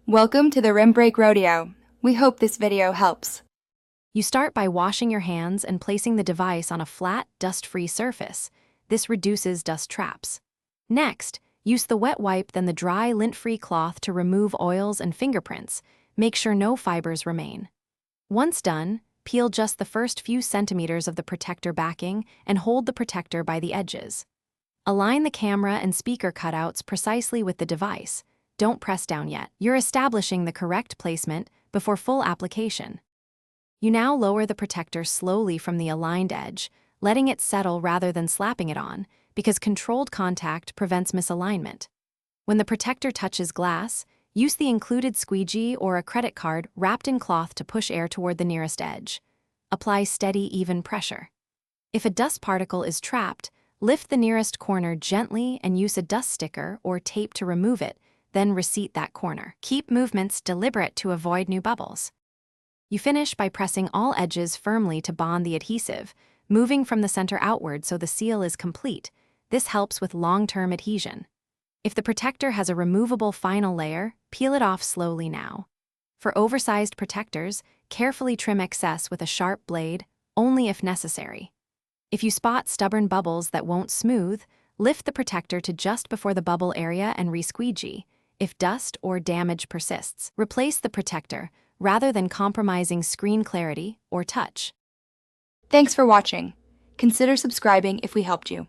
Welcome to the Rim Break Rodeo. We hope this video helps. You start by washing your hands and placing the device on a flat, dust-free surface. This reduces dust traps. Next, use the wet wipe then the dry, lint-free cloth to remove oils and fingerprints. Make sure no fibers remain. Once done, peel just the first few centimeters of the protector backing and hold the protector by the edges. Align the camera and speaker cutouts precisely with the device. Don't press down yet. You're establishing the correct placement before full application. You now lower the protector slowly from the aligned edge, letting it settle rather than slapping it on, because controlled contact prevents misalignment. When the protector touches glass, use the included squeegee or a credit card wrapped in cloth to push air toward the nearest edge. Apply steady, even pressure. If a dust particle is trapped, lift the nearest corner gently and use a dust sticker or tape to remove it, then reseat that corner. Keep movements deliberate to avoid new bubbles. You finish by pressing all edges firmly to bond the adhesive, moving from the center outward so the seal is complete. This helps with long-term adhesion. If the protector has a removable final layer, peel it off slowly now. For oversized protectors, carefully trim excess with a sharp blade, only if necessary. If you spot stubborn bubbles that won't smooth, lift the protector to just before the bubble area and re-squeegee. If dust or damage persists, replace the protector rather than compromising screen clarity or touch. Thanks for watching. Consider subscribing if we helped you.